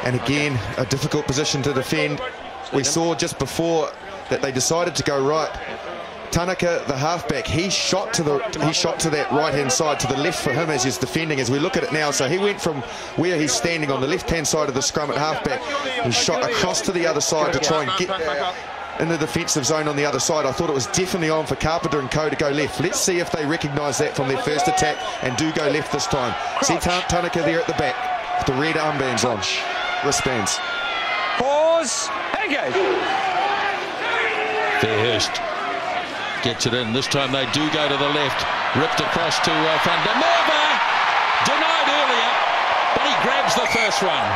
And again, a difficult position to defend. We saw just before that they decided to go right. Tanaka, the halfback, he shot to that right-hand side, to the left for him as he's defending, as we look at it now. So he went from where he's standing on the left-hand side of the scrum at halfback. He shot across to the other side to try and get in the defensive zone on the other side. I thought it was definitely on for Carpenter and co to go left. Let's see if they recognise that from their first attack and do go left this time. See Tanaka there at the back with the red armbands on, wristbands. Pause, engage. Fairhurst gets it in. This time they do go to the left. Ripped across to Van der Merwe. Denied earlier, but he grabs the first one.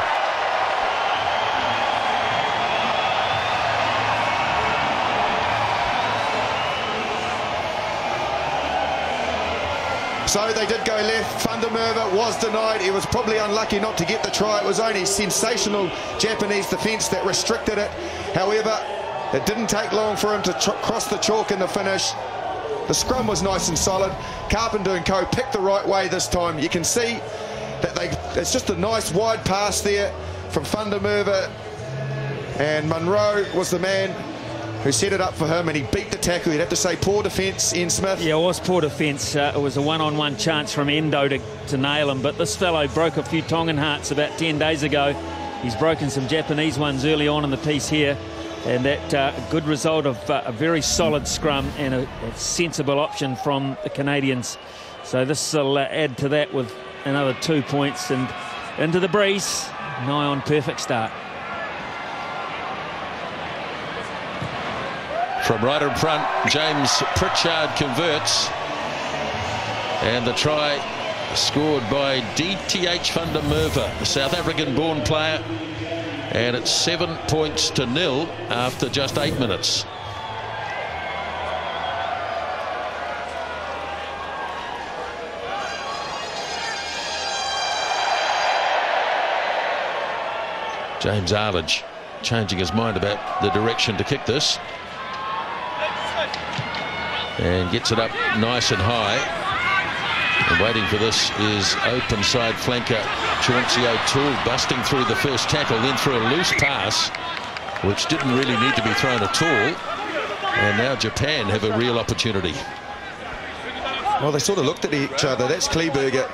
So they did go left. Van der Merwe was denied. He was probably unlucky not to get the try. It was only sensational Japanese defence that restricted it. However, it didn't take long for him to cross the chalk in the finish. The scrum was nice and solid. Carpenter and co picked the right way this time. You can see that it's just a nice wide pass there from Van der Merwe. And Munro was the man who set it up for him, and he beat the tackle. You'd have to say poor defence, Ian Smith. Yeah, it was poor defence. It was a one-on-one chance from Endo to nail him, but this fellow broke a few Tongan hearts about 10 days ago. He's broken some Japanese ones early on in the piece here, and that good result of a very solid scrum and a sensible option from the Canadians. So this will add to that with another 2 points and into the breeze. Nigh on perfect start. From right in front, James Pritchard converts, and the try scored by DTH Van der Merwe, a South African-born player, and it's 7 points to 0 after just 8 minutes. James Arledge changing his mind about the direction to kick this. And gets it up nice and high. And waiting for this is open side flanker Chauncey O'Toole, busting through the first tackle, then through a loose pass, which didn't really need to be thrown at all. And now Japan have a real opportunity. Well, they sort of looked at each other. That's Kleberger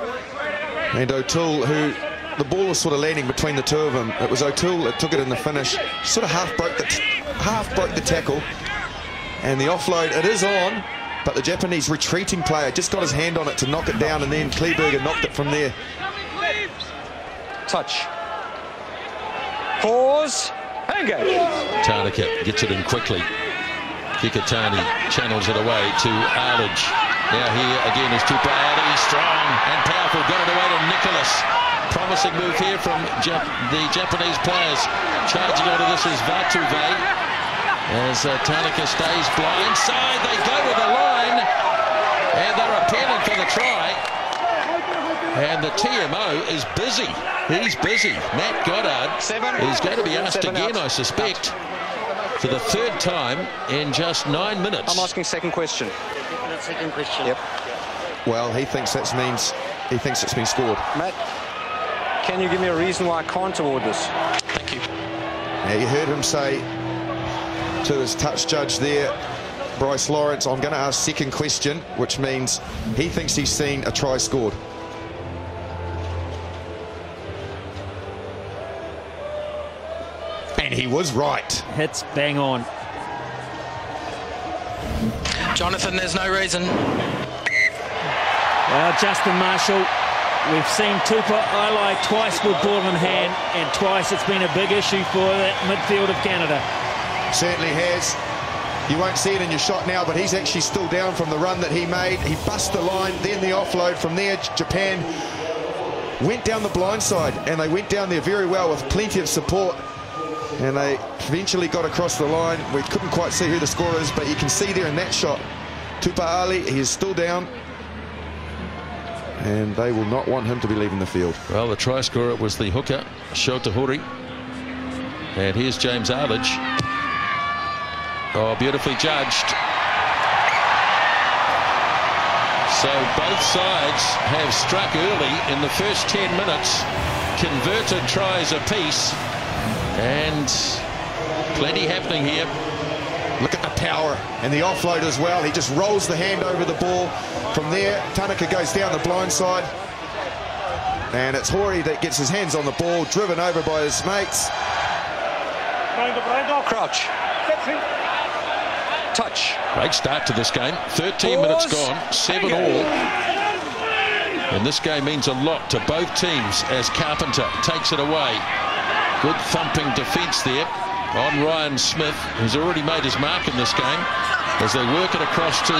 and O'Toole, who the ball was sort of landing between the two of them. It was O'Toole that took it in the finish. Sort of half broke the tackle. And the offload, it is on, but the Japanese retreating player just got his hand on it to knock it down, and then Kleberger knocked it from there. Touch. Pause. Engage. Tanaka gets it in quickly. Kikatani channels it away to Arledge. Now here again is Tupaari, strong and powerful. Got it away to Nicholas. Promising move here from the Japanese players. Charging onto this is Vatuve. As Tanaka stays blind side, they go to the line, and they're appealing for the try. And the TMO is busy. He's busy. Matt Goddard is going to be asked again, I suspect, for the third time in just 9 minutes. I'm asking second question. Second question. Yep. Well, he thinks it's been scored. Matt, can you give me a reason why I can't award this? Thank you. Now you heard him say to his touch judge there, Bryce Lawrence, I'm going to ask second question, which means he thinks he's seen a try scored. And he was right. Hits bang on. Jonathan, there's no reason. Well, Justin Marshall, we've seen Tupa Ailai twice with ball in hand, and twice it's been a big issue for that midfield of Canada. Certainly has. You won't see it in your shot now, but he's actually still down from the run that he made. He bust the line, then the offload. From there, Japan went down the blind side, and they went down there very well with plenty of support. And they eventually got across the line. We couldn't quite see who the scorer is, but you can see there in that shot, Tupaali, he is still down. And they will not want him to be leaving the field. Well, the try scorer was the hooker, Shota Huri. And here's James Arledge. Oh, beautifully judged. So both sides have struck early in the first 10 minutes. converted tries apiece, and plenty happening here. Look at the power and the offload as well. He just rolls the hand over the ball. From there, Tanaka goes down the blind side. And it's Hori that gets his hands on the ball, driven over by his mates. Crouch. Touch. Great start to this game. 13 minutes gone, 7 all. And this game means a lot to both teams as Carpenter takes it away. Good thumping defence there on Ryan Smith, who's already made his mark in this game, as they work it across to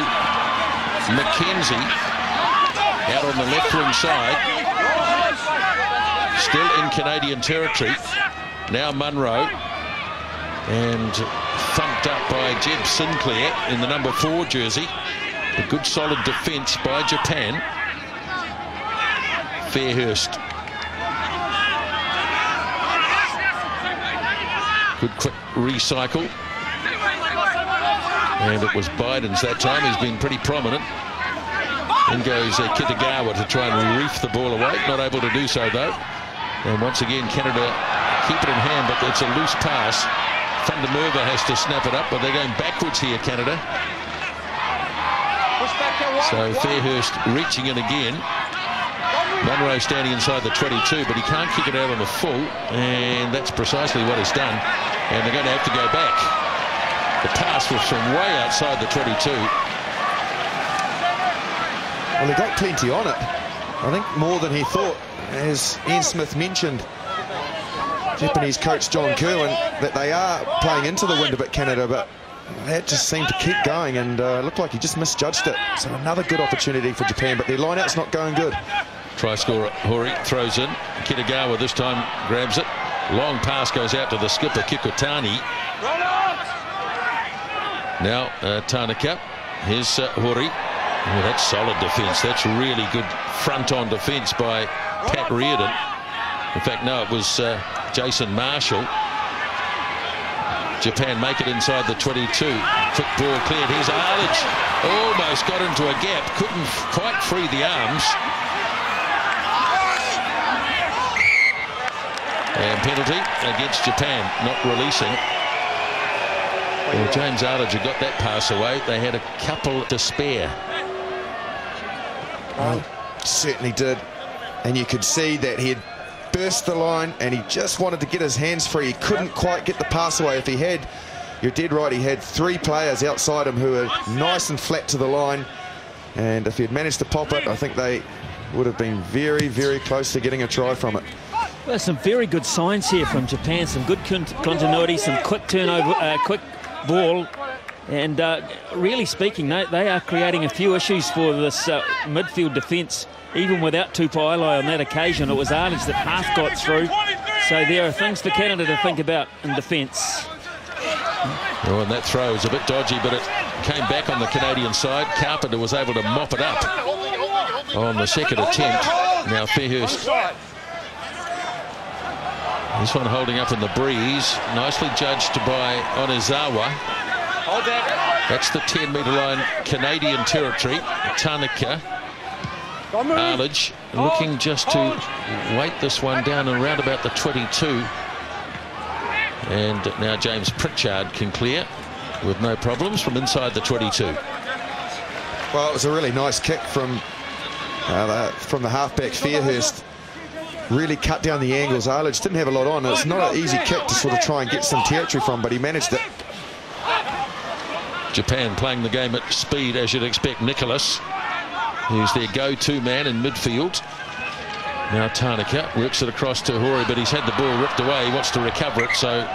McKenzie out on the left wing side. Still in Canadian territory. Now Munro, and thumped up by Jeb Sinclair in the number 4 jersey. A good solid defence by Japan. Fairhurst. Good quick recycle. And it was Biden's that time. He's been pretty prominent. In goes Kitagawa to try and reef the ball away. Not able to do so though. And once again Canada keep it in hand, but it's a loose pass. Thundermerva has to snap it up, but they're going backwards here, Canada. So Fairhurst reaching in again. Munro standing inside the 22, but he can't kick it out on the full, and that's precisely what he's done. And they're going to have to go back. The pass was from way outside the 22. Well, he got plenty on it. I think more than he thought, as Ian Smith mentioned. Japanese coach John Kerwin, that they are playing into the wind a bit, Canada, but that just seemed to keep going, and looked like he just misjudged it. So another good opportunity for Japan, but their line-out's not going good. Try scorer Hori throws in. Kitagawa this time grabs it. Long pass goes out to the skipper Kikutani. Now Tanaka. Here's Hori. Oh, that's solid defence. That's really good front-on defence by Pat Reardon. In fact, no, it was Jason Marshall. Japan make it inside the 22. Quick ball cleared. Here's Arledge. Almost got into a gap. Couldn't quite free the arms. And penalty against Japan, not releasing. Well, James Arledge had got that pass away. They had a couple to spare. Well, certainly did. And you could see that he had burst the line and he just wanted to get his hands free. He couldn't quite get the pass away. If he had, you're dead right, he had 3 players outside him who were nice and flat to the line. And if he had managed to pop it, I think they would have been very, very close to getting a try from it. Well, some very good signs here from Japan. Some good continuity, some quick turnover, quick ball. And really speaking, they are creating a few issues for this midfield defence. Even without Tupailai on that occasion, it was Arledge that half got through. So there are things for Canada to think about in defence. Oh, and that throw is a bit dodgy, but it came back on the Canadian side. Carpenter was able to mop it up on the second attempt. Now Fairhurst. This one holding up in the breeze. Nicely judged by Onizawa. That's the 10-metre line, Canadian territory. Tanaka. Arledge looking just to weight this one down around about the 22. And now James Pritchard can clear with no problems from inside the 22. Well, it was a really nice kick from the halfback Fairhurst. Really cut down the angles. Arledge didn't have a lot on. It's not an easy kick to sort of try and get some territory from, but he managed it. Japan playing the game at speed, as you'd expect. Nicholas, who's their go-to man in midfield. Now Tanaka works it across to Hori, but he's had the ball ripped away. He wants to recover it, so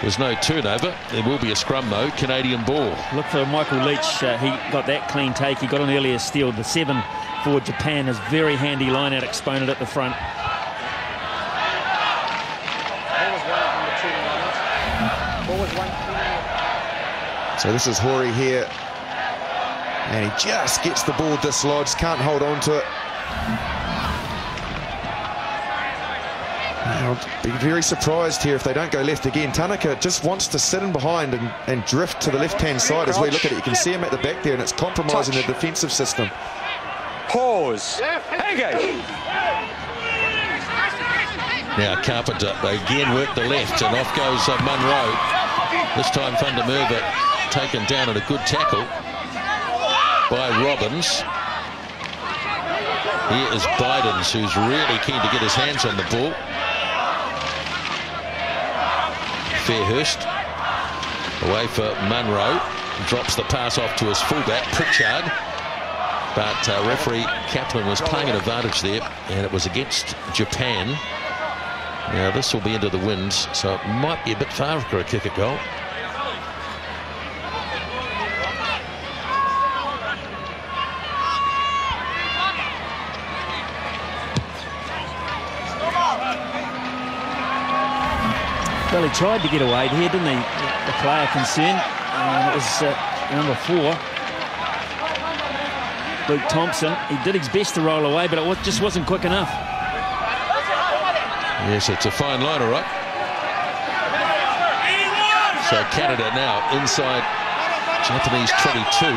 there's no turnover. There will be a scrum, though. Canadian ball. Look for Michael Leach. He got that clean take. He got an earlier steal. The 7 for Japan is very handy line-out exponent at the front. So this is Hori here, and he just gets the ball dislodged, can't hold on to it. I'll be very surprised here if they don't go left again. Tanaka just wants to sit in behind and drift to the left-hand side. As we look at it, you can see him at the back there, and it's compromising the defensive system. Pause. Engage. Now Carpenter, they again work the left, and off goes Munro. This time Van der Merwe taken down at a good tackle by Robbins. Here is Bidens, who's really keen to get his hands on the ball. Fairhurst away for Munro. Drops the pass off to his fullback, Pritchard. But referee Kaplan was playing an advantage there, and it was against Japan. Now this will be into the winds, so it might be a bit far for a kick at goal. Well, he tried to get away here, didn't he? The player concerned. And it was number 4, Luke Thompson. He did his best to roll away, but it just wasn't quick enough. Yes, it's a fine line, all right. So Canada now inside Japanese 22.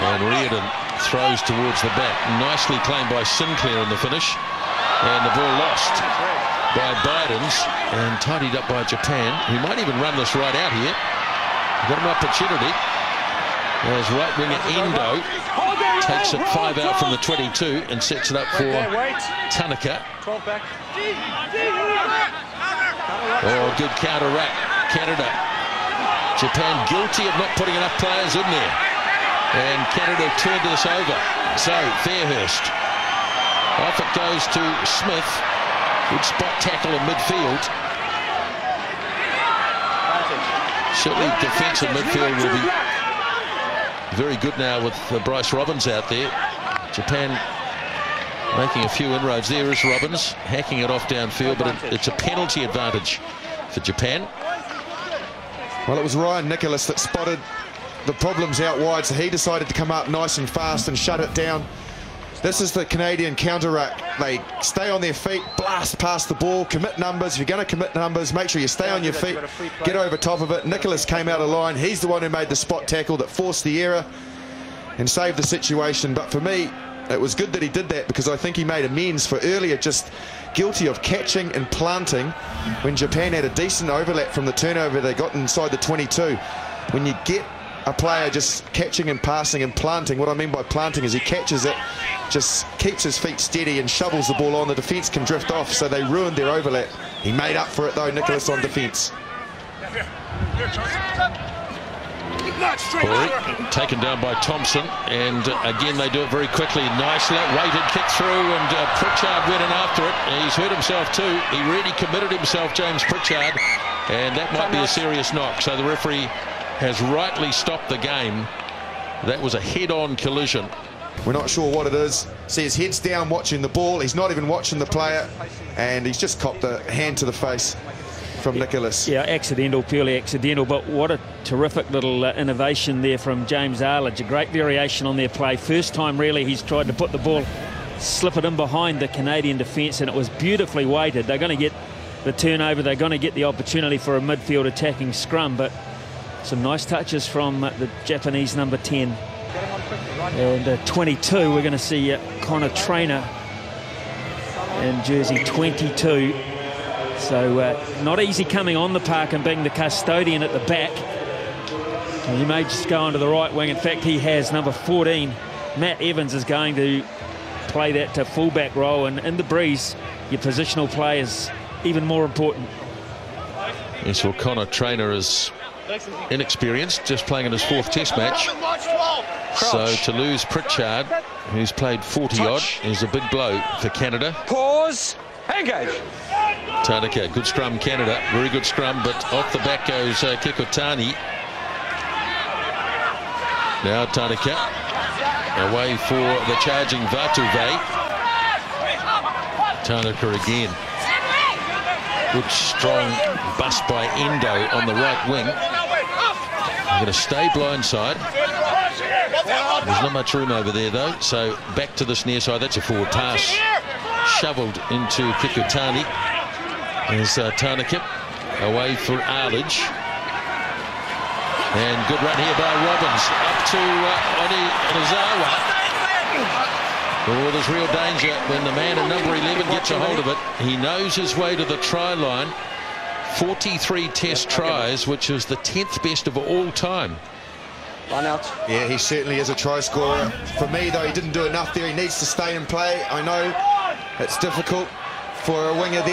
And Reardon throws towards the back. Nicely claimed by Sinclair in the finish. And the ball lost by Bidens and tidied up by Japan, who might even run this right out here. Got an opportunity. As right winger Endo takes it 5 out from the 22 and sets it up for Tanaka. Oh, good counter-rack. Canada. Japan guilty of not putting enough players in there. And Canada turned this over. So, Fairhurst. Off it goes to Smith. Good spot tackle in midfield. Certainly defensive midfield will be very good now with Bryce Robbins out there. Japan making a few inroads. There is Robbins hacking it off downfield, but it's a penalty advantage for Japan. Well, it was Ryan Nicholas that spotted the problems out wide, so he decided to come up nice and fast and shut it down. This is the Canadian counter-rack. They stay on their feet, blast past the ball, commit numbers. If you're going to commit numbers, make sure you stay on your feet, get over top of it. Nicholas came out of line. He's the one who made the spot tackle that forced the error and saved the situation. But for me, it was good that he did that, because I think he made amends for earlier just guilty of catching and planting when Japan had a decent overlap from the turnover they got inside the 22. When you get a player just catching and passing and planting, what I mean by planting is he catches it, just keeps his feet steady and shovels the ball on. The defence can drift off, so they ruined their overlap. He made up for it though, Nicholas, on defence. Corey, taken down by Thompson, and again they do it very quickly. Nicely weighted kick through, and Pritchard went in after it. He's hurt himself too. He really committed himself, James Pritchard, and that might be a serious knock. So the referee has rightly stopped the game. That was a head-on collision. We're not sure what it is. See, his head's down watching the ball. He's not even watching the player, and he's just copped a hand to the face from Nicholas. Yeah, accidental, purely accidental, but what a terrific little innovation there from James Arledge. A great variation on their play. First time really he's tried to put the ball, slip it in behind the Canadian defence, and it was beautifully weighted. They're going to get the turnover, they're going to get the opportunity for a midfield attacking scrum, but some nice touches from the Japanese number 10. And 22, we're going to see Connor Traynor in jersey 22. So not easy coming on the park and being the custodian at the back. He may just go onto the right wing. In fact, he has number 14. Matt Evans is going to play that to fullback role, and in the breeze, your positional play is even more important. Yes, well, Connor Traynor is inexperienced, just playing in his 4th test match. So to lose Pritchard, who's played 40-odd, is a big blow for Canada. Pause. Engage. Tanaka, good scrum, Canada. Very good scrum, but off the back goes Kikotani. Now Tanaka away for the charging Vatuve. Tanaka again. Good strong bust by Endo on the right wing. They're going to stay blindside. There's not much room over there though, so back to this near side. That's a forward pass shoveled into Kikotani. There's Tanaka away for Arledge, and good run here by Robbins up to Oni Nozawa. Oh, there's real danger when the man in number 11 gets a hold of it. He knows his way to the try line. 43 test tries, which is the 10th best of all time. Line out. Yeah, he certainly is a try scorer. For me, though, he didn't do enough there. He needs to stay and play. I know it's difficult for a winger there.